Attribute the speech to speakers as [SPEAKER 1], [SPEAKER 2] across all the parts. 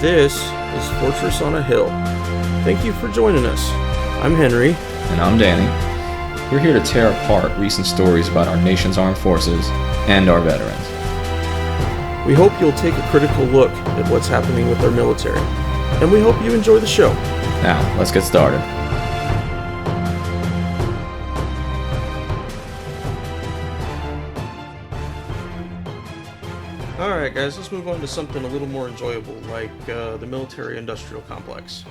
[SPEAKER 1] This is Fortress on a Hill. Thank you for joining us. I'm Henry.
[SPEAKER 2] And I'm Danny. We're here to tear apart recent stories about our nation's armed forces and our veterans.
[SPEAKER 1] We hope you'll take a critical look at what's happening with our military, and we hope you enjoy the show.
[SPEAKER 2] Now, let's get started.
[SPEAKER 1] Alright guys, let's move on to something a little more enjoyable, like the military-industrial complex.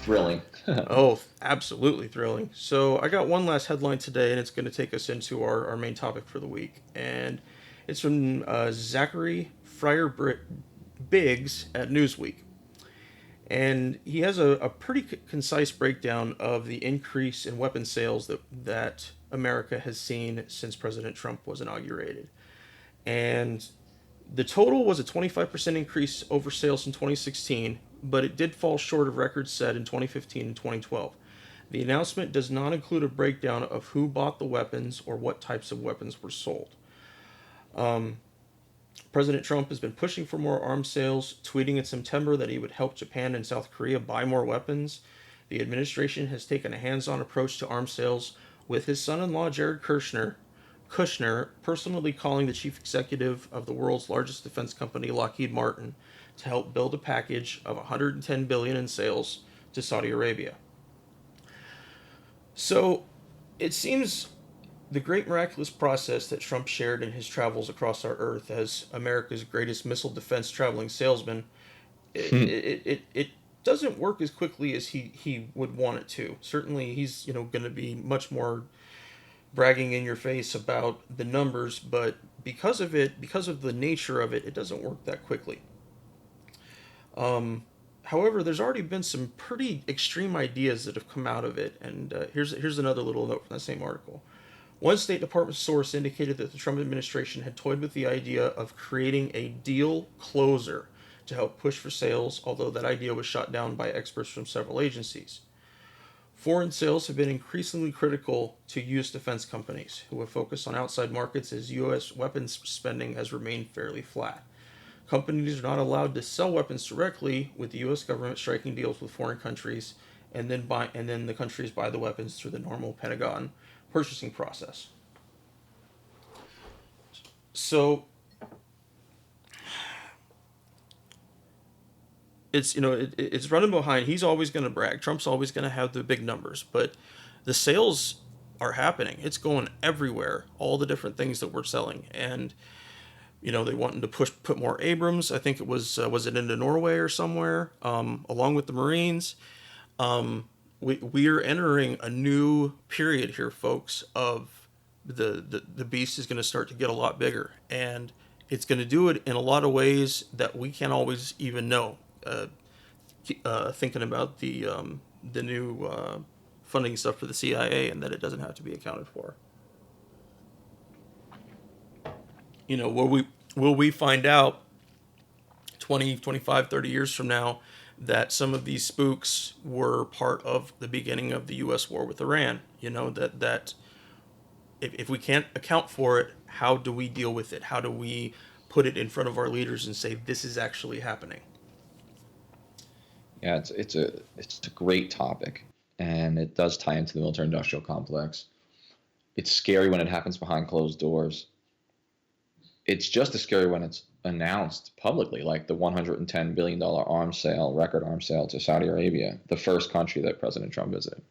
[SPEAKER 2] Thrilling.
[SPEAKER 1] Oh, absolutely thrilling. So I got one last headline today, and it's going to take us into our main topic for the week. And it's from Zachary Fryer-Biggs at Newsweek. And he has a pretty concise breakdown of the increase in weapon sales that America has seen since President Trump was inaugurated. And the total was a 25% increase over sales in 2016, but it did fall short of records set in 2015 and 2012. The announcement does not include a breakdown of who bought the weapons or what types of weapons were sold. President Trump has been pushing for more arms sales, tweeting in September that he would help Japan and South Korea buy more weapons. The administration has taken a hands-on approach to arms sales, with his son-in-law Jared Kushner personally calling the chief executive of the world's largest defense company, Lockheed Martin, to help build a package of $110 billion in sales to Saudi Arabia. So, it seems the great miraculous process that Trump shared in his travels across our earth as America's greatest missile defense traveling salesman, it doesn't work as quickly as he would want it to. Certainly, he's going to be much more bragging in your face about the numbers, but because of the nature of it, it doesn't work that quickly. However, there's already been some pretty extreme ideas that have come out of it, and here's another little note from that same article. One State Department source indicated that the Trump administration had toyed with the idea of creating a deal closer to help push for sales, although that idea was shot down by experts from several agencies. Foreign sales have been increasingly critical to U.S. defense companies, who have focused on outside markets as U.S. weapons spending has remained fairly flat. Companies are not allowed to sell weapons directly, with the U.S. government striking deals with foreign countries, and then the countries buy the weapons through the normal Pentagon purchasing process. So it's running behind. He's always going to brag. Trump's always going to have the big numbers, but the sales are happening. It's going everywhere. All the different things that we're selling, and they wanting to put more Abrams. I think it was it into Norway or somewhere, along with the Marines. We are entering a new period here, folks. Of the beast is going to start to get a lot bigger, and it's going to do it in a lot of ways that we can't always even know. Thinking about the new funding stuff for the CIA, and that it doesn't have to be accounted for. Will we find out 20, 25, 30 years from now that some of these spooks were part of the beginning of the U.S. war with Iran? That if we can't account for it, how do we deal with it? How do we put it in front of our leaders and say this is actually happening?
[SPEAKER 2] Yeah, it's a great topic, and it does tie into the military-industrial complex. It's scary when it happens behind closed doors. It's just as scary when it's announced publicly, like the $110 billion record arms sale to Saudi Arabia, the first country that President Trump visited.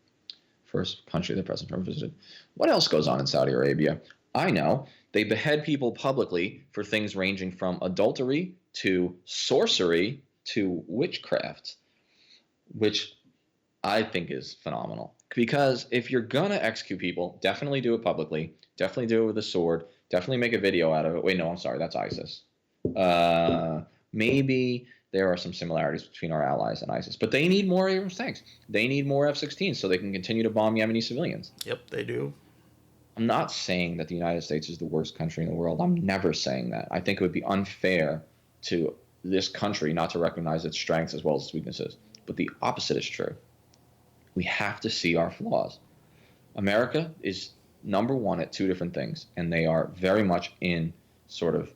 [SPEAKER 2] What else goes on in Saudi Arabia? I know. They behead people publicly for things ranging from adultery to sorcery to witchcraft, which I think is phenomenal. Because if you're going to execute people, definitely do it publicly. Definitely do it with a sword. Definitely make a video out of it. Wait, no, I'm sorry. That's ISIS. Maybe there are some similarities between our allies and ISIS. But they need more Abrams tanks. They need more F-16s so they can continue to bomb Yemeni civilians.
[SPEAKER 1] Yep, they do.
[SPEAKER 2] I'm not saying that the United States is the worst country in the world. I'm never saying that. I think it would be unfair to this country not to recognize its strengths as well as its weaknesses. But the opposite is true. We have to see our flaws. America is number one at two different things, and they are very much in sort of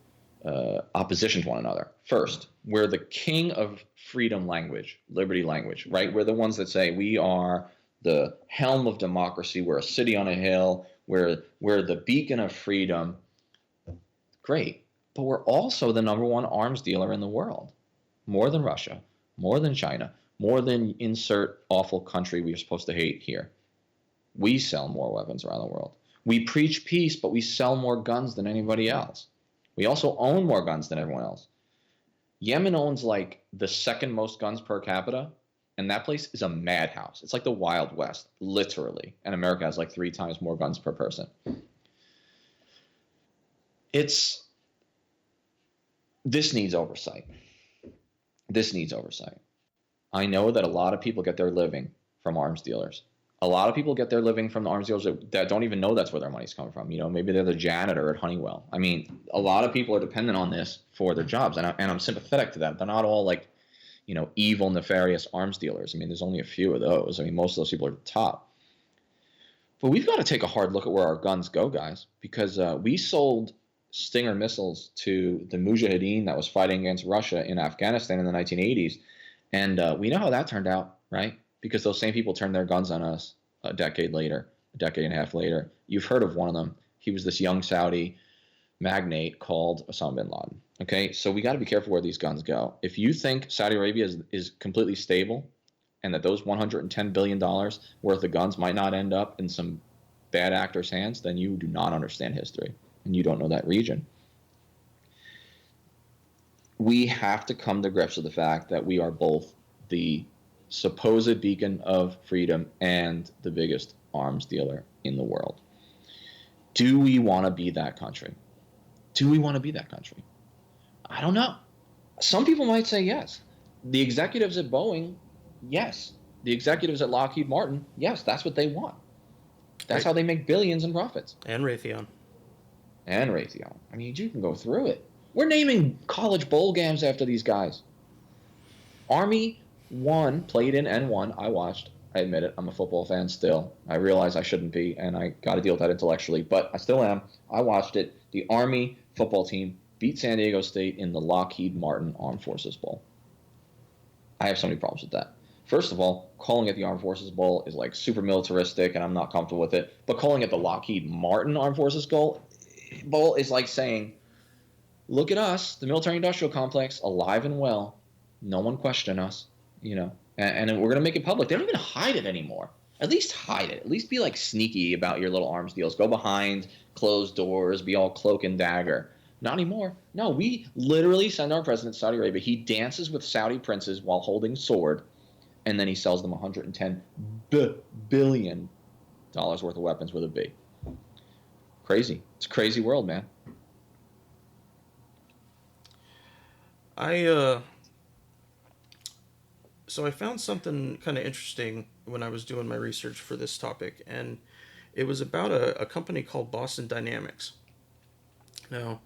[SPEAKER 2] opposition to one another. First, we're the king of freedom language, liberty language, right? We're the ones that say we are the helm of democracy. We're a city on a hill. We're the beacon of freedom. Great. But we're also the number one arms dealer in the world, more than Russia, more than China, more than insert awful country we're supposed to hate here. We sell more weapons around the world. We preach peace, but we sell more guns than anybody else. We also own more guns than everyone else. Yemen owns like the second most guns per capita, and that place is a madhouse. It's like the Wild West, literally. And America has like 3 times more guns per person. It's this needs oversight. This needs oversight. I know that a lot of people get their living from arms dealers. A lot of people get their living from the arms dealers that don't even know that's where their money's coming from. Maybe they're the janitor at Honeywell. I mean, a lot of people are dependent on this for their jobs, and I'm sympathetic to that. They're not all like, evil, nefarious arms dealers. I mean, there's only a few of those. I mean, most of those people are top. But we've got to take a hard look at where our guns go, guys, because we sold Stinger missiles to the Mujahideen that was fighting against Russia in Afghanistan in the 1980s. And we know how that turned out, right? Because those same people turned their guns on us a decade and a half later. You've heard of one of them. He was this young Saudi magnate called Osama bin Laden. Okay, so we got to be careful where these guns go. If you think Saudi Arabia is completely stable and that those $110 billion worth of guns might not end up in some bad actor's hands, then you do not understand history and you don't know that region. We have to come to grips with the fact that we are both the supposed beacon of freedom and the biggest arms dealer in the world. Do we want to be that country? Do we want to be that country? I don't know. Some people might say yes. The executives at Boeing, yes. The executives at Lockheed Martin, yes, that's what they want. That's how they make billions in profits.
[SPEAKER 1] And Raytheon.
[SPEAKER 2] I mean, you can go through it. We're naming college bowl games after these guys. Army 1 played in N1. I watched. I admit it. I'm a football fan still. I realize I shouldn't be, and I got to deal with that intellectually, but I still am. I watched it. The Army football team beat San Diego State in the Lockheed Martin Armed Forces Bowl. I have so many problems with that. First of all, calling it the Armed Forces Bowl is like super militaristic, and I'm not comfortable with it. But calling it the Lockheed Martin Armed Forces Bowl is like saying, look at us, the military-industrial complex, alive and well. No one question us, and we're going to make it public. They don't even hide it anymore. At least hide it. At least be like sneaky about your little arms deals. Go behind closed doors, be all cloak and dagger. Not anymore. No, we literally send our president to Saudi Arabia. He dances with Saudi princes while holding sword, and then he sells them $110 billion worth of weapons with a B. Crazy. It's a crazy world, man.
[SPEAKER 1] So I found something kind of interesting when I was doing my research for this topic, and it was about a company called Boston Dynamics. Now,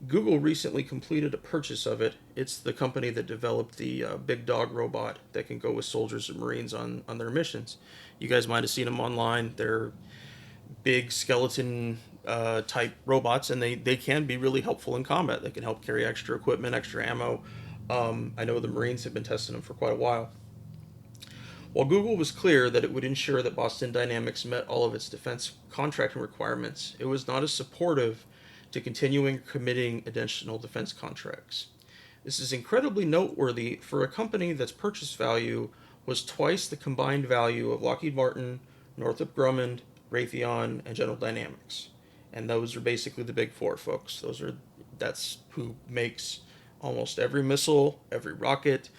[SPEAKER 1] Google recently completed a purchase of it. It's the company that developed the big dog robot that can go with soldiers and Marines on their missions. You guys might have seen them online. They're big skeleton type robots, and they can be really helpful in combat. They can help carry extra equipment, extra ammo. I know the Marines have been testing them for quite a while. While Google was clear that it would ensure that Boston Dynamics met all of its defense contracting requirements, it was not as supportive to continuing committing additional defense contracts. This is incredibly noteworthy for a company that's purchase value was twice the combined value of Lockheed Martin, Northrop Grumman, Raytheon, and General Dynamics. And those are basically the big four, folks. That's who makes almost every missile, every rocket,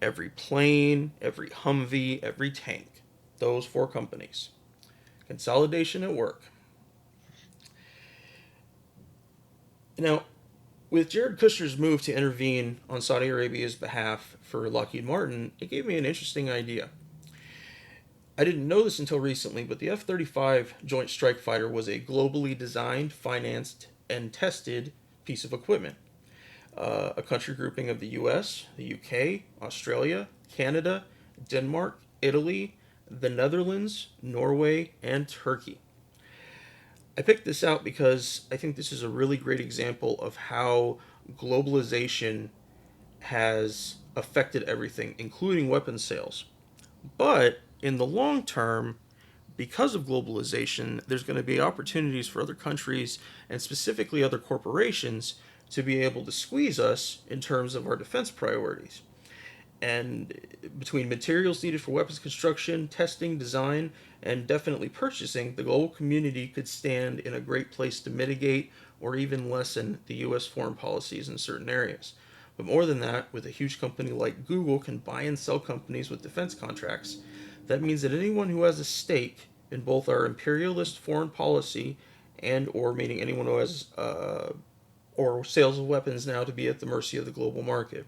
[SPEAKER 1] every plane, every Humvee, every tank. Those four companies. Consolidation at work. Now, with Jared Kushner's move to intervene on Saudi Arabia's behalf for Lockheed Martin, it gave me an interesting idea. I didn't know this until recently, but the F 35 Joint Strike Fighter was a globally designed, financed, and tested piece of equipment. A country grouping of the US, the UK, Australia, Canada, Denmark, Italy, the Netherlands, Norway, and Turkey. I picked this out because I think this is a really great example of how globalization has affected everything, including weapons sales. But in the long term, because of globalization, there's going to be opportunities for other countries and specifically other corporations to be able to squeeze us in terms of our defense priorities. And between materials needed for weapons construction, testing, design, and definitely purchasing, the global community could stand in a great place to mitigate or even lessen the U.S. foreign policies in certain areas. But more than that, with a huge company like Google can buy and sell companies with defense contracts, that means that anyone who has a stake in both our imperialist foreign policy and or meaning anyone who has or sales of weapons now to be at the mercy of the global market.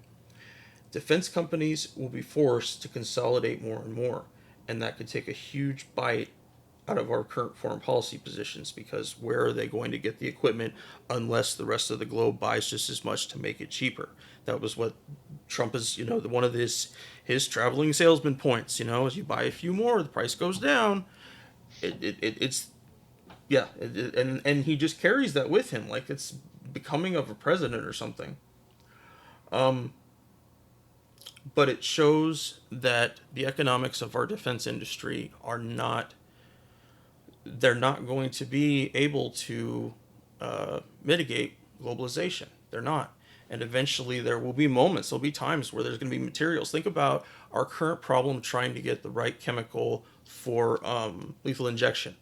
[SPEAKER 1] Defense companies will be forced to consolidate more and more, and that could take a huge bite out of our current foreign policy positions because where are they going to get the equipment unless the rest of the globe buys just as much to make it cheaper? That was what Trump is, one of his traveling salesman points. As you buy a few more, the price goes down. It's yeah, and he just carries that with him like it's becoming of a president or something. Um, but it shows that the economics of our defense industry are not they're not going to be able to mitigate globalization. They're not. And eventually there will be moments, there'll be times where there's going to be materials. Think about our current problem trying to get the right chemical for lethal injection.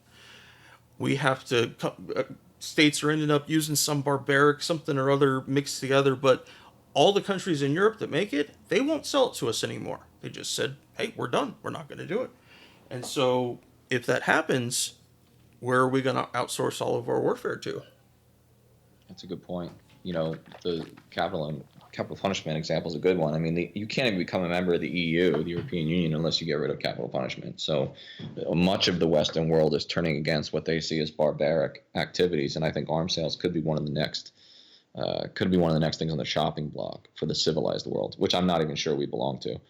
[SPEAKER 1] We have to, states are ending up using some barbaric something or other mixed together, but all the countries in Europe that make it, they won't sell it to us anymore. They just said, hey, we're done. We're not going to do it. And so if that happens, where are we going to outsource all of our warfare to?
[SPEAKER 2] That's a good point. The capital punishment example is a good one. I mean, you can't even become a member of the EU, the European Union, unless you get rid of capital punishment. So much of the Western world is turning against what they see as barbaric activities, and I think arms sales could be one of the next things on the shopping block for the civilized world, which I'm not even sure we belong to.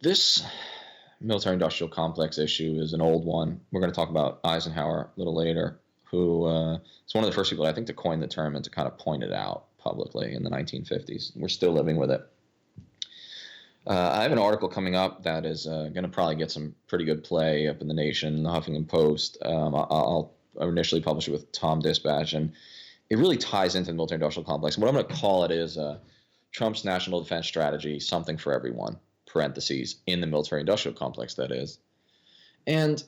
[SPEAKER 2] This military-industrial complex issue is an old one. We're going to talk about Eisenhower a little later, who is one of the first people, I think, to coin the term and to kind of point it out publicly in the 1950s. We're still living with it. I have an article coming up that is going to probably get some pretty good play up in the Nation, the Huffington Post. I'll initially publish it with Tom Dispatch, and it really ties into the military-industrial complex. And what I'm going to call it is Trump's national defense strategy, something for everyone, parentheses, in the military-industrial complex, that is. And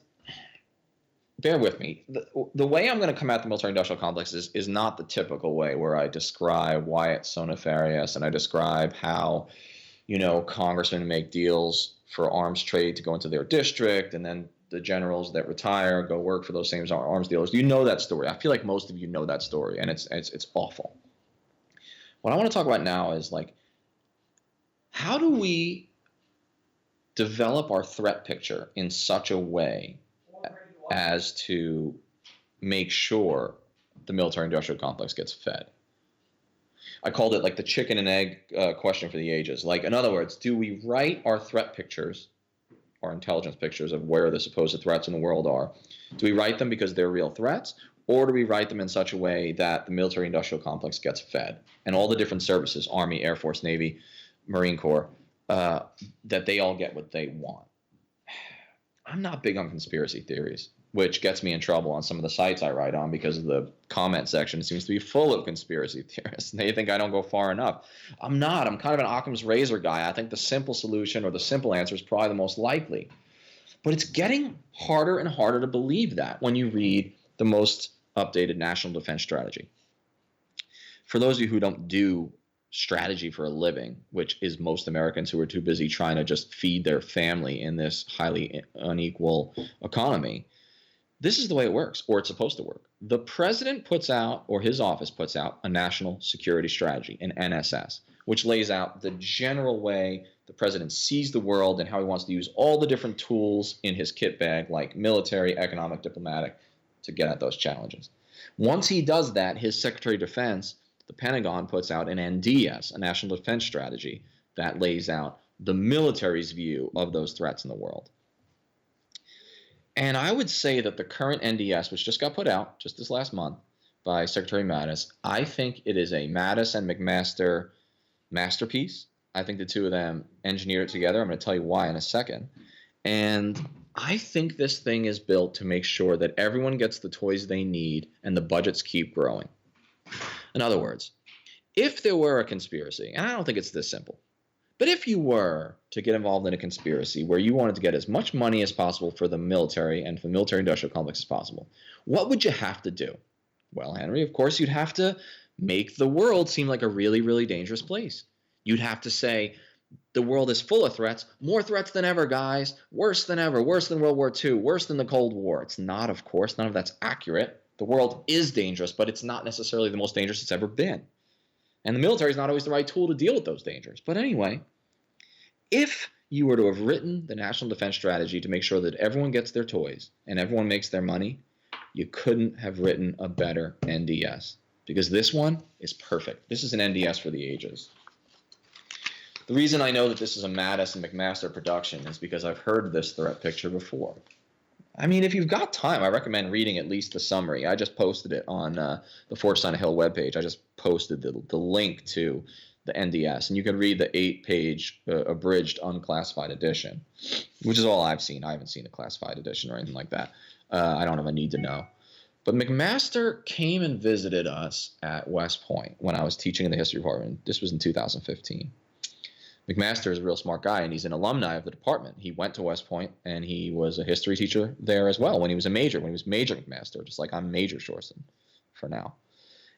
[SPEAKER 2] bear with me. The way I'm going to come at the military-industrial complex is not the typical way where I describe why it's so nefarious and I describe how, congressmen make deals for arms trade to go into their district, and then the generals that retire go work for those same arms dealers. You know that story. I feel like most of you know that story, and it's awful. What I want to talk about now is how do we develop our threat picture in such a way as to make sure the military-industrial complex gets fed? I called it the chicken and egg question for the ages. In other words, do we write our threat pictures, our intelligence pictures of where the supposed threats in the world are? Do we write them because they're real threats, or do we write them in such a way that the military-industrial complex gets fed and all the different services, Army, Air Force, Navy, Marine Corps, that they all get what they want? I'm not big on conspiracy theories, which gets me in trouble on some of the sites I write on because of the comment section seems to be full of conspiracy theorists. They think I don't go far enough. I'm not. I'm kind of an Occam's razor guy. I think the simple solution or the simple answer is probably the most likely. But it's getting harder and harder to believe that when you read the most updated national defense strategy. For those of you who don't do strategy for a living, which is most Americans who are too busy trying to just feed their family in this highly unequal economy, this is the way it works, or it's supposed to work. The president puts out, or his office puts out, a national security strategy, an NSS, which lays out the general way the president sees the world and how he wants to use all the different tools in his kit bag, like military, economic, diplomatic, to get at those challenges. Once he does that, his Secretary of Defense, the Pentagon, puts out an NDS, a national defense strategy, that lays out the military's view of those threats in the world. And I would say that the current NDS, which just got put out just this last month, by Secretary Mattis. I think it is a Mattis and McMaster masterpiece. I think the two of them engineered it together. I'm going to tell you why in a second. And I think this thing is built to make sure that everyone gets the toys they need and the budgets keep growing. In other words, if there were a conspiracy, and I don't think it's this simple, but if you were to get involved in a conspiracy where you wanted to get as much money as possible for the military and for the military industrial complex as possible, what would you have to do? Well, Henry, of course, you'd have to make the world seem like a really, really dangerous place. You'd have to say, the world is full of threats, more threats than ever, guys, worse than ever, worse than World War II, worse than the Cold War. It's not, of course, none of that's accurate. The world is dangerous, but it's not necessarily the most dangerous it's ever been. And the military is not always the right tool to deal with those dangers. But anyway, if you were to have written the National Defense Strategy to make sure that everyone gets their toys and everyone makes their money, you couldn't have written a better NDS, because this one is perfect. This is an NDS for the ages. The reason I know that this is a Mattis and McMaster production is because I've heard this threat picture before. I mean, if you've got time, I recommend reading at least the summary. I just posted it on the Force on a Hill webpage. I just posted the link to the NDS, and you can read the 8-page abridged unclassified edition, which is all I've seen. I haven't seen a classified edition or anything like that. I don't have a need to know. But McMaster came and visited us at West Point when I was teaching in the history department. This was in 2015. McMaster is a real smart guy, and he's an alumni of the department. He went to West Point, and he was a history teacher there as well when he was Major Major McMaster, just like I'm Major Shorson for now.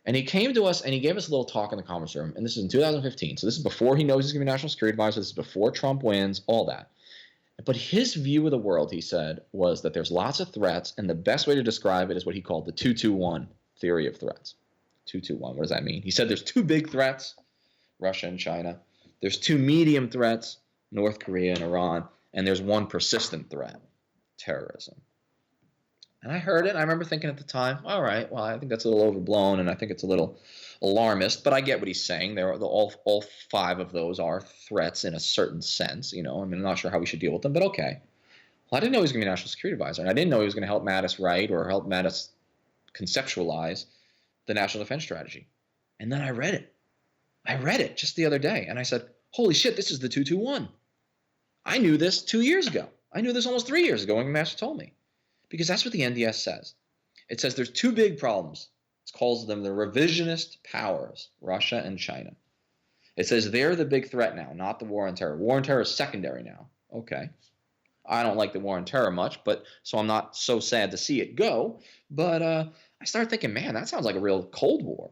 [SPEAKER 2] And he came to us, and he gave us a little talk in the conference room, and this is in 2015. So this is before he knows he's going to be National Security Advisor. This is before Trump wins, all that. But his view of the world, he said, was that there's lots of threats, and the best way to describe it is what he called the 2-2-1 theory of threats. 2-2-1, what does that mean? He said there's two big threats, Russia and China. There's two medium threats, North Korea and Iran, and there's one persistent threat, terrorism. And I heard it, and I remember thinking at the time, all right, well, I think that's a little overblown, and I think it's a little alarmist, but I get what he's saying. All five of those are threats in a certain sense, I mean, I'm not sure how we should deal with them, but okay. Well, I didn't know he was going to be National Security Advisor, and I didn't know he was going to help Mattis write or help Mattis conceptualize the National Defense Strategy. And then I read it. I read it just the other day, and I said, holy shit, this is the 2-2-1. I knew this 2 years ago. I knew this almost 3 years ago when McMaster told me, because that's what the NDS says. It says there's two big problems. It calls them the revisionist powers, Russia and China. It says they're the big threat now, not the war on terror. War on terror is secondary now. Okay. I don't like the war on terror much, but so I'm not so sad to see it go. But I started thinking, man, that sounds like a real Cold War.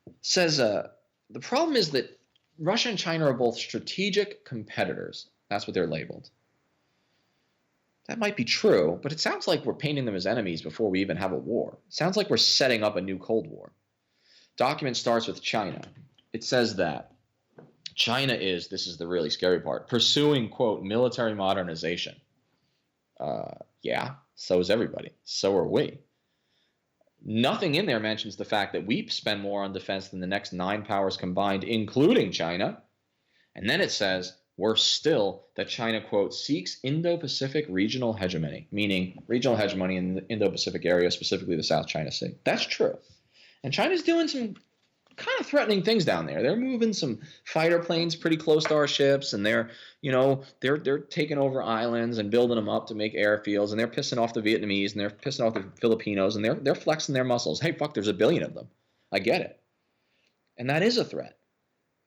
[SPEAKER 2] It says the problem is that Russia and China are both strategic competitors. That's what they're labeled. That might be true, but it sounds like we're painting them as enemies before we even have a war. It sounds like we're setting up a new Cold War. Document starts with China. It says that China is, this is the really scary part, pursuing, quote, military modernization. Yeah, so is everybody. So are we. Nothing in there mentions the fact that we spend more on defense than the next 9 powers combined, including China. And then it says, worse still, that China, quote, seeks Indo-Pacific regional hegemony, meaning regional hegemony in the Indo-Pacific area, specifically the South China Sea. That's true. And China's doing some kind of threatening things down there. They're moving some fighter planes pretty close to our ships, and they're taking over islands and building them up to make airfields, and they're pissing off the Vietnamese, and they're pissing off the Filipinos, and they're flexing their muscles. Hey, fuck, there's a billion of them. I get it. And that is a threat.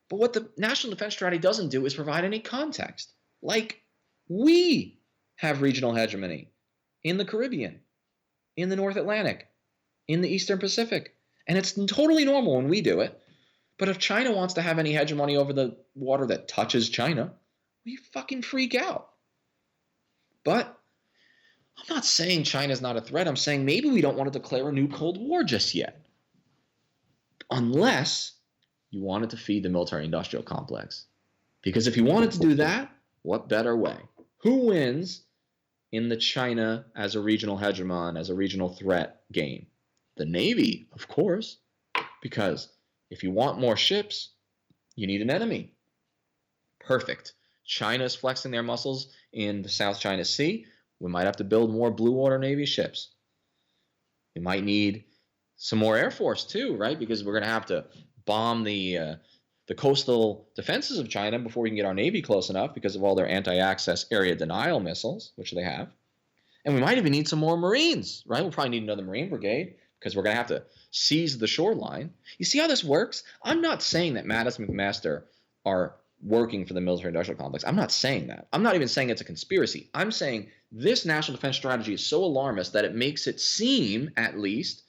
[SPEAKER 2] But what the National Defense Strategy doesn't do is provide any context. Like, we have regional hegemony in the Caribbean, in the North Atlantic, in the Eastern Pacific. And it's totally normal when we do it. But if China wants to have any hegemony over the water that touches China, we fucking freak out. But I'm not saying China's not a threat. I'm saying maybe we don't want to declare a new Cold War just yet. Unless you wanted to feed the military-industrial complex. Because if you wanted to do that, what better way? Who wins in the China as a regional hegemon, as a regional threat game? The Navy, of course. Because if you want more ships, you need an enemy. Perfect. China's flexing their muscles in the South China Sea. We might have to build more blue water Navy ships. We might need some more Air Force too, right? Because we're going to have to bomb the coastal defenses of China before we can get our Navy close enough because of all their anti-access area denial missiles, which they have. And we might even need some more Marines, right? We'll probably need another Marine brigade because we're going to have to seize the shoreline. You see how this works? I'm not saying that Mattis and McMaster are working for the military-industrial complex. I'm not saying that. I'm not even saying it's a conspiracy. I'm saying this national defense strategy is so alarmist that it makes it seem, at least,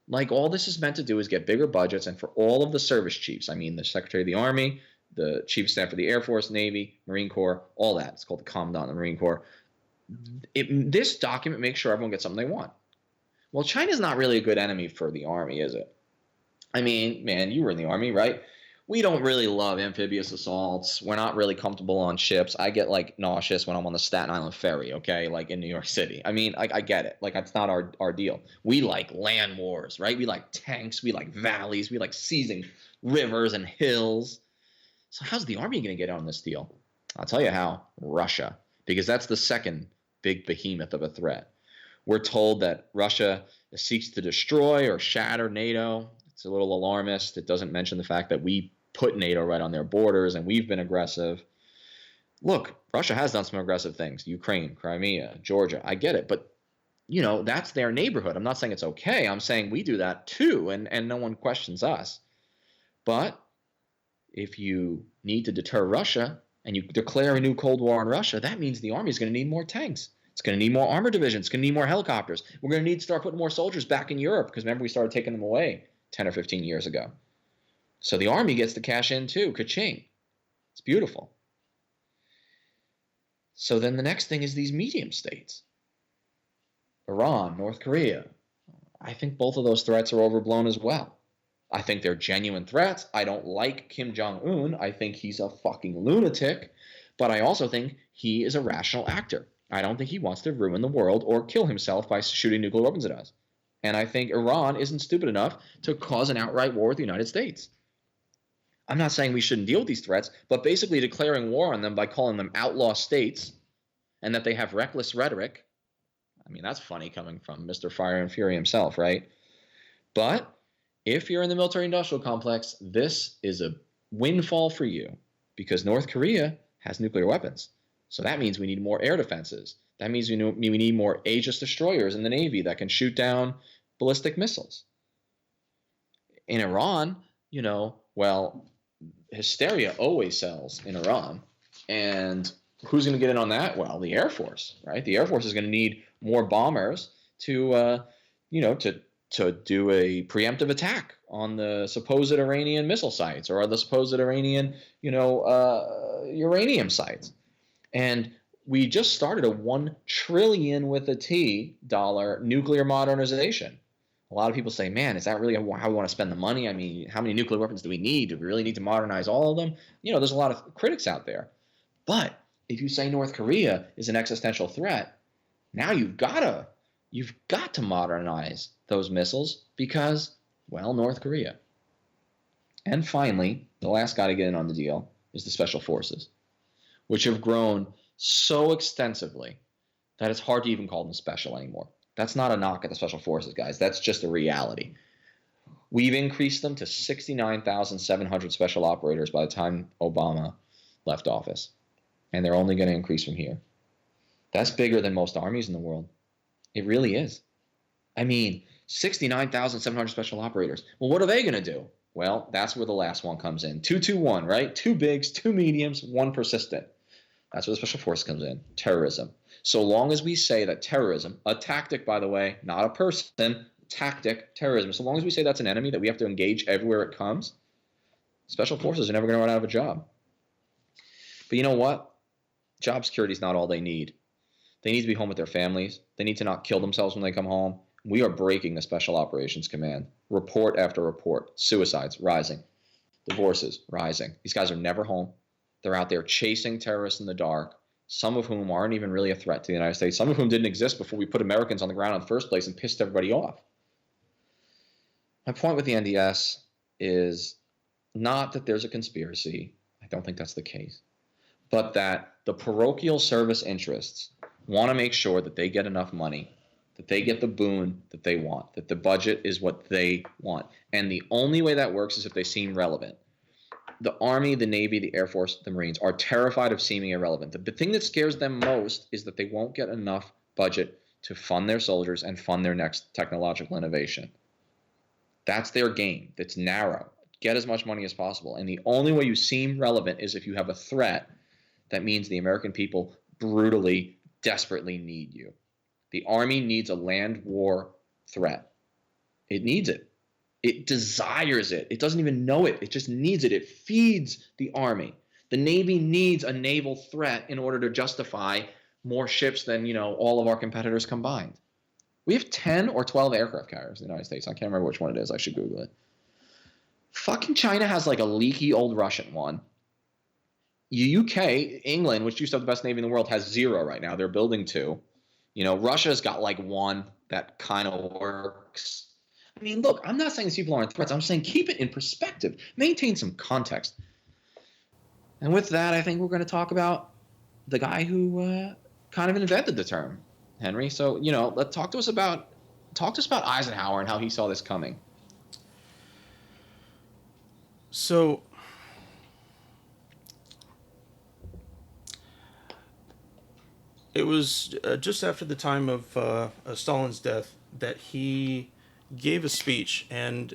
[SPEAKER 2] like all this is meant to do is get bigger budgets, and for all of the service chiefs, I mean the Secretary of the Army, the Chief of Staff for the Air Force, Navy, Marine Corps, all that. It's called the Commandant of the Marine Corps. This document makes sure everyone gets something they want. Well, China's not really a good enemy for the Army, is it? I mean, man, you were in the Army, right? We don't really love amphibious assaults. We're not really comfortable on ships. I get like nauseous when I'm on the Staten Island ferry, okay, like in New York City. I mean, I get it. Like, that's not our deal. We like land wars, right? We like tanks. We like valleys. We like seizing rivers and hills. So how's the Army going to get on this deal? I'll tell you how. Russia, because that's the second big behemoth of a threat. We're told that Russia seeks to destroy or shatter NATO. It's a little alarmist. It doesn't mention the fact that we put NATO right on their borders and we've been aggressive. Look, Russia has done some aggressive things. Ukraine, Crimea, Georgia. I get it. But, that's their neighborhood. I'm not saying it's okay. I'm saying we do that too, and no one questions us. But if you need to deter Russia and you declare a new Cold War on Russia, that means the Army is going to need more tanks. It's going to need more armor divisions. It's going to need more helicopters. We're going to need to start putting more soldiers back in Europe because remember we started taking them away 10 or 15 years ago. So the Army gets to cash in too. Ka-ching. It's beautiful. So then the next thing is these medium states. Iran, North Korea. I think both of those threats are overblown as well. I think they're genuine threats. I don't like Kim Jong-un. I think he's a fucking lunatic. But I also think he is a rational actor. I don't think he wants to ruin the world or kill himself by shooting nuclear weapons at us. And I think Iran isn't stupid enough to cause an outright war with the United States. I'm not saying we shouldn't deal with these threats, but basically declaring war on them by calling them outlaw states and that they have reckless rhetoric. I mean, that's funny coming from Mr. Fire and Fury himself, right? But if you're in the military-industrial complex, this is a windfall for you because North Korea has nuclear weapons. So that means we need more air defenses. That means we need more Aegis destroyers in the Navy that can shoot down ballistic missiles. In Iran, hysteria always sells in Iran. And who's going to get in on that? Well, the Air Force, right? The Air Force is going to need more bombers to do a preemptive attack on the supposed Iranian missile sites or the supposed Iranian, uranium sites. And we just started a $1 trillion with a T dollar nuclear modernization. A lot of people say, man, is that really how we want to spend the money? I mean, how many nuclear weapons do we need? Do we really need to modernize all of them? There's a lot of critics out there. But if you say North Korea is an existential threat, now you've got to modernize those missiles because, well, North Korea. And finally, the last guy to get in on the deal is the Special Forces, which have grown so extensively that it's hard to even call them special anymore. That's not a knock at the Special Forces, guys. That's just a reality. We've increased them to 69,700 special operators by the time Obama left office. And they're only going to increase from here. That's bigger than most armies in the world. It really is. I mean, 69,700 special operators. Well, what are they going to do? Well, that's where the last one comes in. 2-2-1, right? 2 bigs, 2 mediums, 1 persistent. That's where the Special Force comes in. Terrorism. So long as we say that terrorism, a tactic, by the way, not a person, tactic, terrorism, so long as we say that's an enemy that we have to engage everywhere it comes, Special Forces are never going to run out of a job. But you know what? Job security is not all they need. They need to be home with their families. They need to not kill themselves when they come home. We are breaking the Special Operations Command. Report after report. Suicides rising. Divorces rising. These guys are never home. They're out there chasing terrorists in the dark, some of whom aren't even really a threat to the United States, some of whom didn't exist before we put Americans on the ground in the first place and pissed everybody off. My point with the NDS is not that there's a conspiracy. I don't think that's the case. But that the parochial service interests want to make sure that they get enough money that they get the boon that they want, that the budget is what they want. And the only way that works is if they seem relevant. The Army, the Navy, the Air Force, the Marines are terrified of seeming irrelevant. The thing that scares them most is that they won't get enough budget to fund their soldiers and fund their next technological innovation. That's their game. That's narrow. Get as much money as possible. And the only way you seem relevant is if you have a threat that means the American people brutally, desperately need you. The Army needs a land war threat. It needs it. It desires it. It doesn't even know it. It just needs it. It feeds the Army. The Navy needs a naval threat in order to justify more ships than, all of our competitors combined. We have 10 or 12 aircraft carriers in the United States. I can't remember which one it is. I should Google it. Fucking China has like a leaky old Russian one. UK, England, which used to have the best Navy in the world, has 0 right now. They're building 2. Russia's got like 1 that kind of works. I mean, look, I'm not saying these people aren't threats. I'm saying keep it in perspective. Maintain some context. And with that, I think we're going to talk about the guy who kind of invented the term, Henry. So, let's talk to us about Eisenhower and how he saw this coming.
[SPEAKER 1] So, it was just after the time of Stalin's death that he gave a speech, and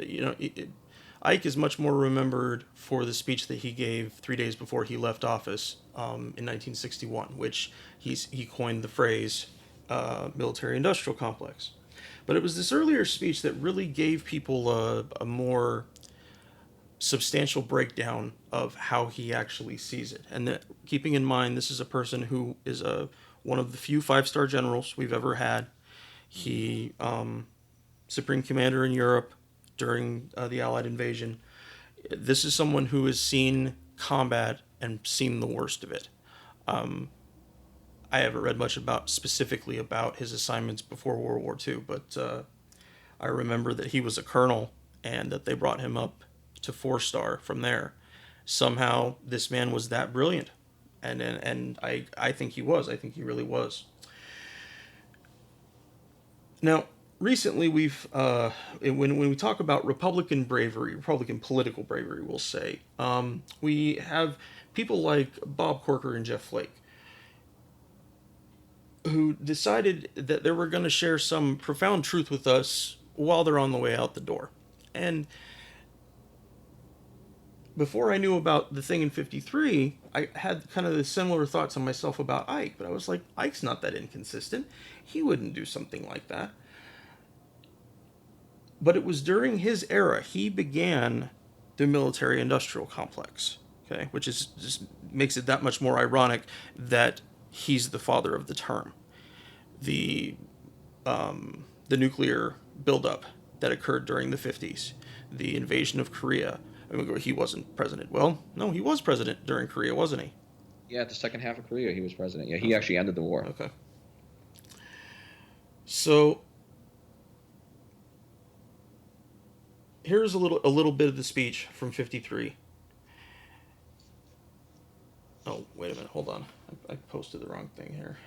[SPEAKER 1] Ike is much more remembered for the speech that he gave 3 days before he left office in 1961, which he coined the phrase military-industrial complex. But it was this earlier speech that really gave people a more substantial breakdown of how he actually sees it. And that, keeping in mind, this is a person who is one of the few 5-star generals we've ever had. He supreme commander in Europe during the Allied invasion. This is someone who has seen combat and seen the worst of it. I haven't read much specifically about his assignments before World War II, but I remember that he was a colonel and that they brought him up to 4-star from there. Somehow this man was that brilliant, and I think he was. I think he really was. Now, recently when we talk about Republican bravery, Republican political bravery, we'll say, we have people like Bob Corker and Jeff Flake who decided that they were going to share some profound truth with us while they're on the way out the door. And before I knew about the thing in 53, I had kind of the similar thoughts on myself about Ike, but I was like, Ike's not that inconsistent. He wouldn't do something like that. But it was during his era he began the military-industrial complex, okay, which is just makes it that much more ironic that he's the father of the term. The nuclear buildup that occurred during the 50s, the invasion of Korea. I mean, he wasn't president. Well, no, he was president during Korea, wasn't he?
[SPEAKER 2] Yeah, the second half of Korea, he was president. Yeah, he actually ended the war.
[SPEAKER 1] Okay. So here's a little bit of the speech from 53. Oh, wait a minute, hold on. I posted the wrong thing here.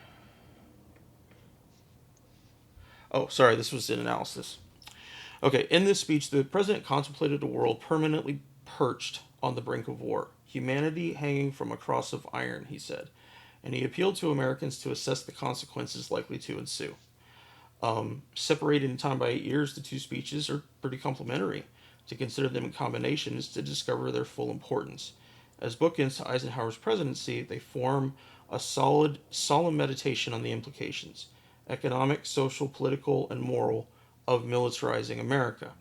[SPEAKER 1] Oh, sorry, this was an analysis. Okay, in this speech, the president contemplated a world permanently perched on the brink of war, humanity hanging from a cross of iron, he said, and he appealed to Americans to assess the consequences likely to ensue. Separated in time by 8 years, the two speeches are pretty complementary. To consider them in combination is to discover their full importance. As bookends to Eisenhower's presidency, they form a solemn meditation on the implications, economic, social, political, and moral, of militarizing America.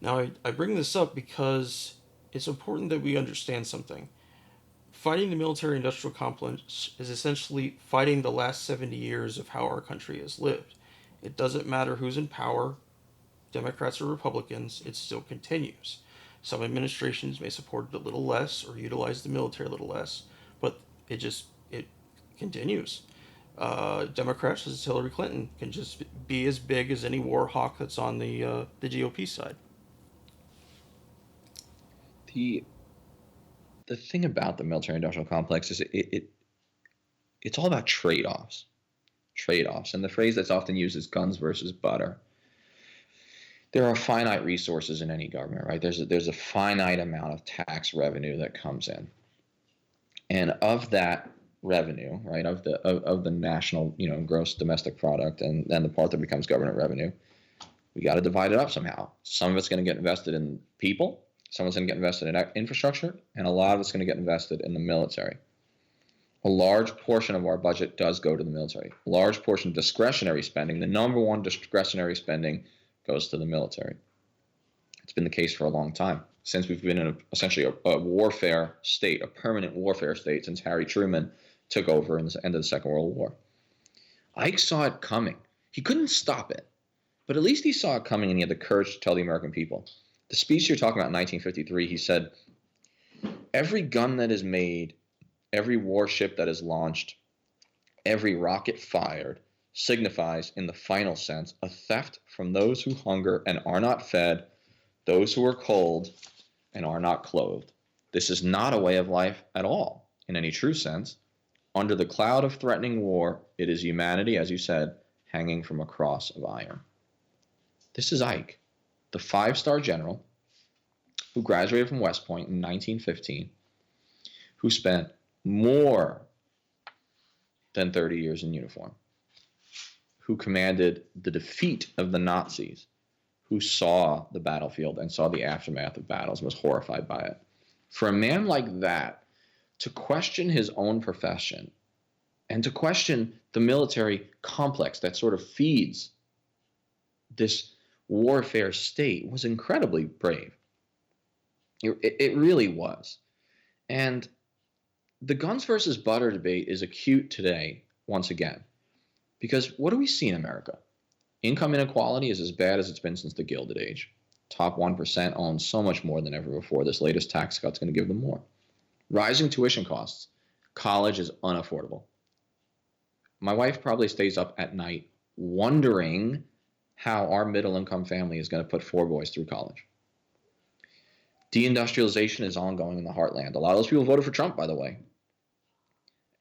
[SPEAKER 1] Now, I bring this up because it's important that we understand something. Fighting the military industrial complex is essentially fighting the last 70 years of how our country has lived. It doesn't matter who's in power, Democrats or Republicans, it still continues. Some administrations may support it a little less or utilize the military a little less, but it continues. Democrats, as Hillary Clinton, can just be as big as any war hawk that's on the GOP side.
[SPEAKER 2] The thing about the military industrial complex is it's all about trade-offs. trade-offs. And the phrase that's often used is guns versus butter. There are finite resources in any government, right? There's a finite amount of tax revenue that comes in. And of that revenue, right, of the national, gross domestic product, and then the part that becomes government revenue, we got to divide it up somehow. Some of it's going to get invested in people, some of it's going to get invested in infrastructure, and a lot of it's going to get invested in the military. A large portion of our budget does go to the military. A large portion of discretionary spending, the number one discretionary spending, goes to the military. It's been the case for a long time, since we've been in essentially a warfare state, a permanent warfare state, since Harry Truman took over in the end of the Second World War. Ike saw it coming. He couldn't stop it, but at least he saw it coming, and he had the courage to tell the American people. The speech you're talking about in 1953, he said, every gun that is made, every warship that is launched, every rocket fired signifies, in the final sense, a theft from those who hunger and are not fed, those who are cold and are not clothed. This is not a way of life at all, in any true sense. Under the cloud of threatening war, it is humanity, as you said, hanging from a cross of iron. This is Ike, the 5-star general who graduated from West Point in 1915, who spent more than 30 years in uniform, who commanded the defeat of the Nazis, who saw the battlefield and saw the aftermath of battles, was horrified by it. For a man like that to question his own profession and to question the military complex that sort of feeds this warfare state was incredibly brave. It really was. And the guns versus butter debate is acute today, once again, because what do we see in America? Income inequality is as bad as it's been since the Gilded Age. Top 1% owns so much more than ever before. This latest tax cut's going to give them more. Rising tuition costs. College is unaffordable. My wife probably stays up at night wondering how our middle-income family is going to put 4 boys through college. Deindustrialization is ongoing in the heartland. A lot of those people voted for Trump, by the way.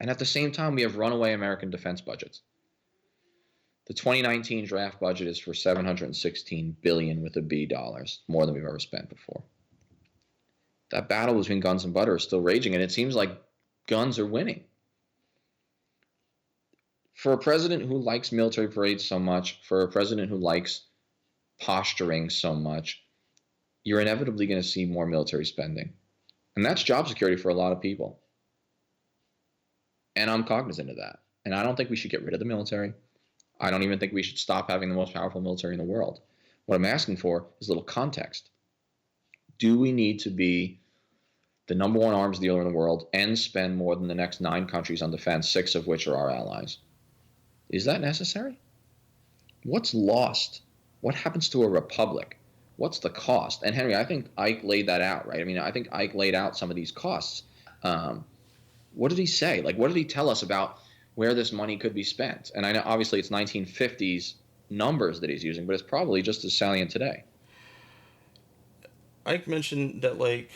[SPEAKER 2] And at the same time, we have runaway American defense budgets. The 2019 draft budget is for $716 billion with a B dollars, more than we've ever spent before. That battle between guns and butter is still raging, and it seems like guns are winning. For a president who likes military parades so much, for a president who likes posturing so much, you're inevitably going to see more military spending. And that's job security for a lot of people. And I'm cognizant of that. And I don't think we should get rid of the military. I don't even think we should stop having the most powerful military in the world. What I'm asking for is a little context. Do we need to be the number one arms dealer in the world and spend more than the next 9 countries on defense, 6 of which are our allies? Is that necessary? What's lost? What happens to a republic? What's the cost? And Henry, I think Ike laid that out, right? I mean, I think Ike laid out some of these costs. What did he say? Like, what did he tell us about where this money could be spent? And I know obviously it's 1950s numbers that he's using, but it's probably just as salient today.
[SPEAKER 1] Ike mentioned that, like,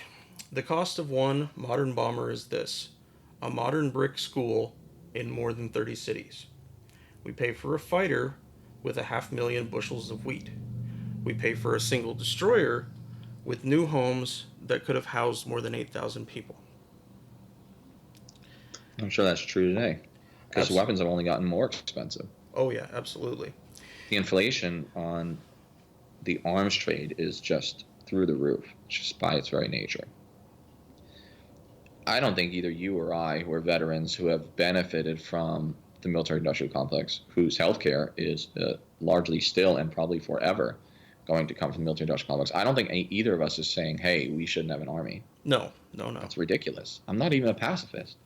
[SPEAKER 1] the cost of one modern bomber is this: a modern brick school in more than 30 cities. We pay for a fighter with 500,000 bushels of wheat. We pay for a single destroyer with new homes that could have housed more than 8,000 people.
[SPEAKER 2] I'm sure that's true today, because weapons have only gotten more expensive.
[SPEAKER 1] Oh yeah, absolutely.
[SPEAKER 2] The inflation on the arms trade is just through the roof, just by its very nature. I don't think either you or I, who are veterans who have benefited from the military-industrial complex, whose healthcare is largely still and probably forever going to come from the military-industrial complex, I don't think either of us is saying, hey, we shouldn't have an army.
[SPEAKER 1] No.
[SPEAKER 2] That's ridiculous. I'm not even a pacifist.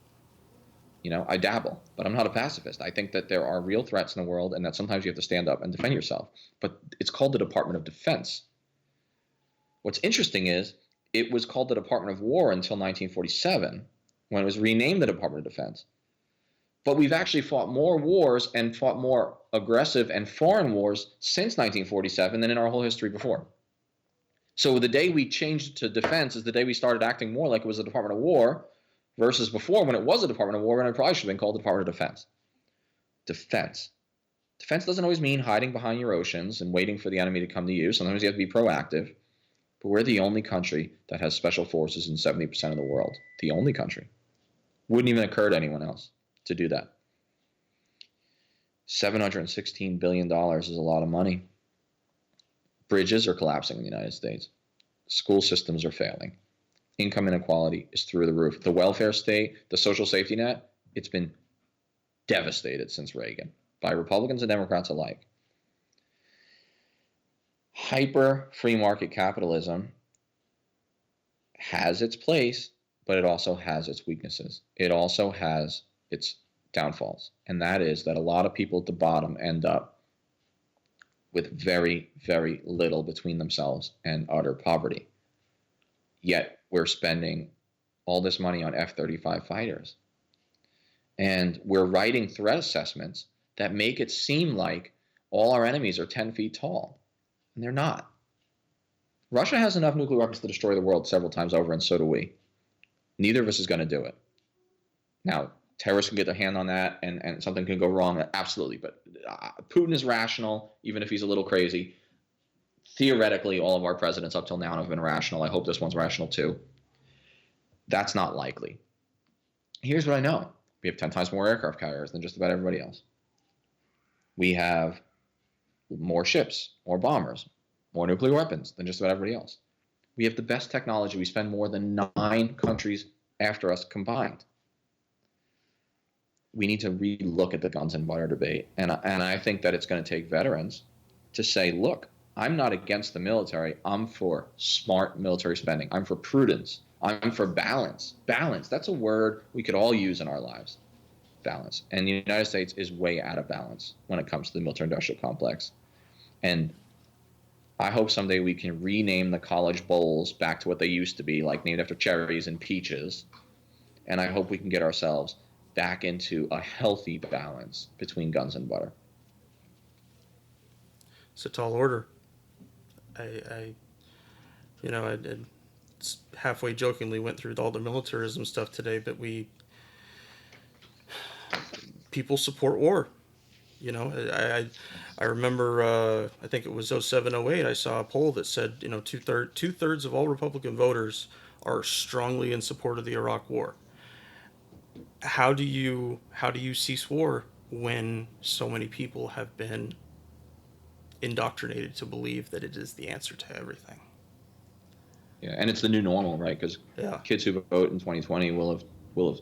[SPEAKER 2] I dabble, but I'm not a pacifist. I think that there are real threats in the world and that sometimes you have to stand up and defend yourself. But it's called the Department of Defense. What's interesting is it was called the Department of War until 1947, when it was renamed the Department of Defense. But we've actually fought more wars and fought more aggressive and foreign wars since 1947 than in our whole history before. So the day we changed to defense is the day we started acting more like it was the Department of War, versus before when it was the Department of War, and it probably should have been called the Department of Defense. Defense. Defense doesn't always mean hiding behind your oceans and waiting for the enemy to come to you. Sometimes you have to be proactive. But we're the only country that has special forces in 70% of the world. The only country. Wouldn't even occur to anyone else to do that. $716 billion is a lot of money. Bridges are collapsing in the United States. School systems are failing. Income inequality is through the roof. The welfare state, the social safety net, it's been devastated since Reagan by Republicans and Democrats alike. Hyper free market capitalism has its place, but it also has its weaknesses. It also has its downfalls. And that is that a lot of people at the bottom end up with very, very little between themselves and utter poverty. Yet we're spending all this money on F-35 fighters. And we're writing threat assessments that make it seem like all our enemies are 10 feet tall. And they're not. Russia has enough nuclear weapons to destroy the world several times over, and so do we. Neither of us is going to do it. Now, terrorists can get their hand on that, and something can go wrong, absolutely. But Putin is rational, even if he's a little crazy. Theoretically, all of our presidents up till now have been rational. I hope this one's rational too. That's not likely. Here's what I know. We have 10 times more aircraft carriers than just about everybody else. We have more ships, more bombers, more nuclear weapons than just about everybody else. We have the best technology. We spend more than 9 countries after us combined. We need to relook at the guns and butter debate. And I think that it's going to take veterans to say, look, I'm not against the military. I'm for smart military spending. I'm for prudence. I'm for balance. Balance, that's a word we could all use in our lives. Balance. And the United States is way out of balance when it comes to the military-industrial complex. And I hope someday we can rename the college bowls back to what they used to be, like named after cherries and peaches. And I hope we can get ourselves back into a healthy balance between guns and butter.
[SPEAKER 1] It's a tall order. I halfway jokingly went through all the militarism stuff today, but people support war. I remember, I think it was 0708, I saw a poll that said, two-thirds of all Republican voters are strongly in support of the Iraq War. How do you cease war when so many people have been indoctrinated to believe that it is the answer to everything?
[SPEAKER 2] Yeah, and it's the new normal, right? Because kids who vote in 2020 will have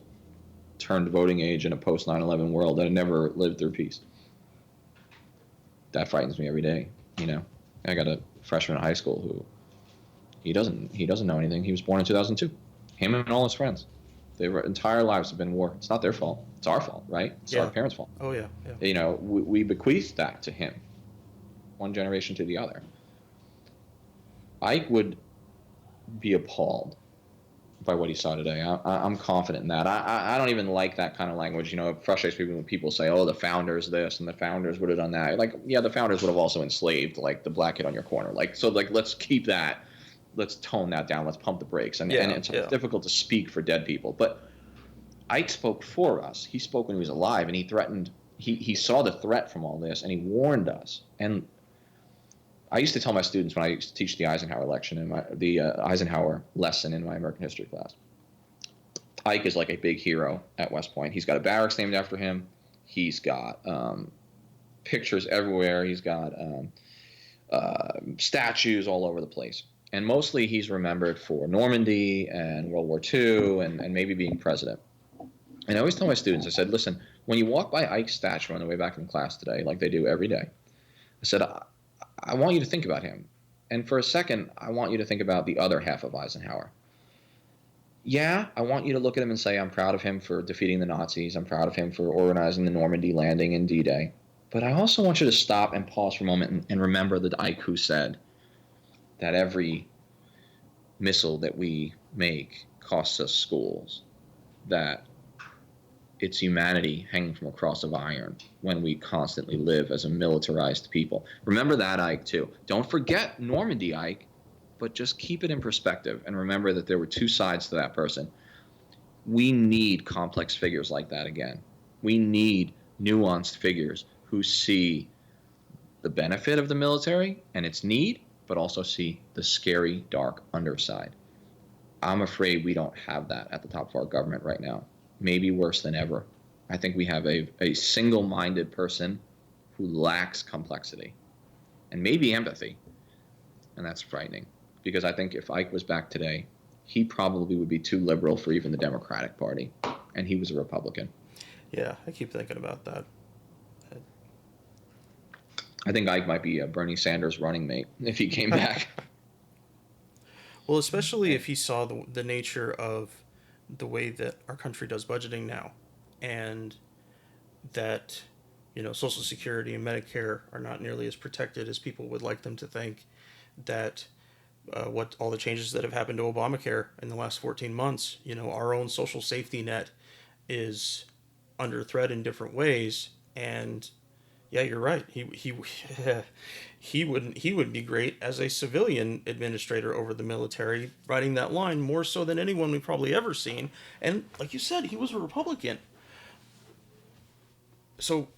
[SPEAKER 2] turned voting age in a post 9/11 world that had never lived through peace. That frightens me every day. I got a freshman in high school who he doesn't know anything. He was born in 2002. Him and all his friends, their entire lives have been war. It's not their fault. It's our fault, right? It's our parents' fault.
[SPEAKER 1] Oh yeah.
[SPEAKER 2] We bequeathed that to him, one generation to the other. I would be appalled by what he saw today. I'm confident in that. I don't even like that kind of language. It frustrates people when people say, "Oh, the founders this and the founders would have done that." Like, yeah, the founders would have also enslaved, like the black kid on your corner. Let's keep that. Let's tone that down. Let's pump the brakes. And it's difficult to speak for dead people. But Ike spoke for us. He spoke when he was alive, and he threatened. He saw the threat from all this, and he warned us. And I used to tell my students when I used to teach the Eisenhower Eisenhower lesson in my American history class, Ike is like a big hero at West Point. He's got a barracks named after him. He's got pictures everywhere. He's got statues all over the place. And mostly he's remembered for Normandy and World War II and maybe being president. And I always tell my students, I said, listen, when you walk by Ike's statue on the way back in class today, like they do every day, I said, I want you to think about him. And for a second, I want you to think about the other half of Eisenhower. Yeah, I want you to look at him and say, I'm proud of him for defeating the Nazis. I'm proud of him for organizing the Normandy landing in D-Day. But I also want you to stop and pause for a moment and remember that Ike who said that every missile that we make costs us schools, that it's humanity hanging from a cross of iron when we constantly live as a militarized people. Remember that, Ike, too. Don't forget Normandy, Ike, but just keep it in perspective and remember that there were two sides to that person. We need complex figures like that again. We need nuanced figures who see the benefit of the military and its need, but also see the scary, dark underside. I'm afraid we don't have that at the top of our government right now. Maybe worse than ever. I think we have a single-minded person who lacks complexity and maybe empathy. And that's frightening, because I think if Ike was back today, he probably would be too liberal for even the Democratic Party, and he was a Republican.
[SPEAKER 1] Yeah, I keep thinking about that.
[SPEAKER 2] I think Ike might be a Bernie Sanders running mate if he came back.
[SPEAKER 1] Well, especially if he saw the nature of the way that our country does budgeting now, and that, Social Security and Medicare are not nearly as protected as people would like them to think, that what all the changes that have happened to Obamacare in the last 14 months, our own social safety net is under threat in different ways. And yeah, you're right. He would be great as a civilian administrator over the military, riding that line more so than anyone we've probably ever seen. And like you said, he was a Republican. So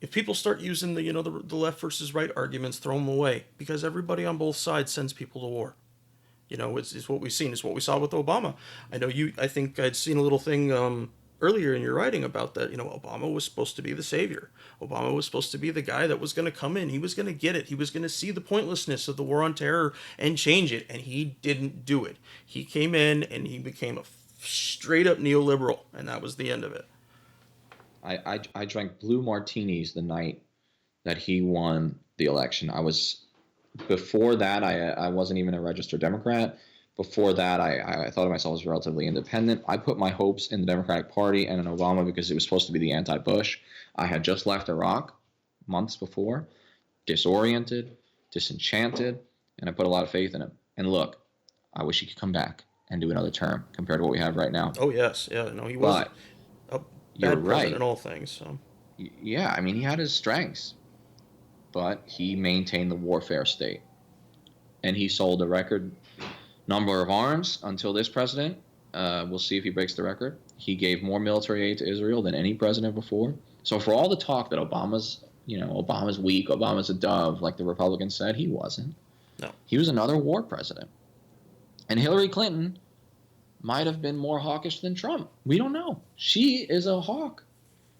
[SPEAKER 1] if people start using the left versus right arguments, throw them away, because everybody on both sides sends people to war. It's what we've seen. It's what we saw with Obama. I think I'd seen a little thing earlier in your writing about that. Obama was supposed to be the savior. Obama was supposed to be the guy that was going to come in. He was going to get it. He was going to see the pointlessness of the war on terror and change it. And he didn't do it. He came in and he became a straight up neoliberal. And that was the end of it.
[SPEAKER 2] I drank blue martinis the night that he won the election. Before that, I wasn't even a registered Democrat. Before that, I thought of myself as relatively independent. I put my hopes in the Democratic Party and in Obama because it was supposed to be the anti-Bush. I had just left Iraq months before, disoriented, disenchanted, and I put a lot of faith in him. And look, I wish he could come back and do another term compared to what we have right now.
[SPEAKER 1] Oh, yes. Yeah, no, he was a bad president in all things. So.
[SPEAKER 2] Yeah, I mean, he had his strengths, but he maintained the warfare state. And he sold a record number of arms until this president. We'll see if he breaks the record. He gave more military aid to Israel than any president before. So for all the talk that Obama's weak, Obama's a dove, like the Republicans said, he wasn't.
[SPEAKER 1] No.
[SPEAKER 2] He was another war president. And Hillary Clinton might have been more hawkish than Trump. We don't know. She is a hawk.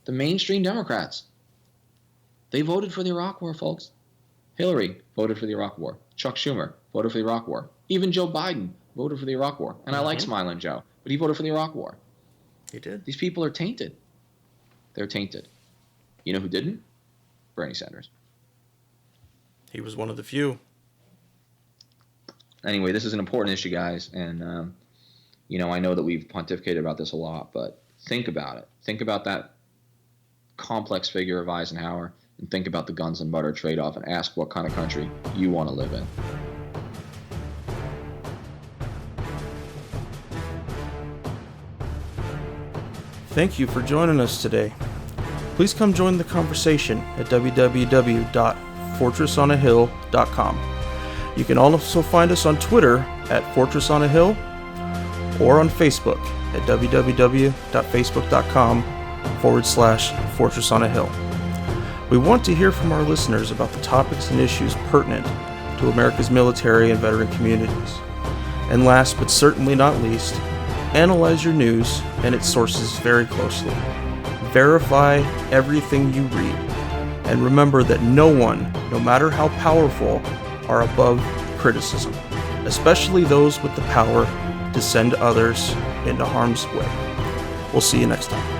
[SPEAKER 2] The mainstream Democrats, they voted for the Iraq War, folks. Hillary voted for the Iraq War. Chuck Schumer voted for the Iraq War. Even Joe Biden voted for the Iraq War. And I like Smiling Joe, but he voted for the Iraq War.
[SPEAKER 1] He did.
[SPEAKER 2] These people are tainted. They're tainted. You know who didn't? Bernie Sanders.
[SPEAKER 1] He was one of the few.
[SPEAKER 2] Anyway, this is an important issue, guys. And, I know that we've pontificated about this a lot, but think about it. Think about that complex figure of Eisenhower, and think about the guns and butter trade-off, and ask what kind of country you want to live in.
[SPEAKER 1] Thank you for joining us today. Please come join the conversation at www.fortressonahill.com. You can also find us on Twitter at Fortress on a Hill, or on Facebook at www.facebook.com/Fortress on a Hill. We want to hear from our listeners about the topics and issues pertinent to America's military and veteran communities. And last but certainly not least, analyze your news and its sources very closely. Verify everything you read. And remember that no one, no matter how powerful, are above criticism, especially those with the power to send others into harm's way. We'll see you next time.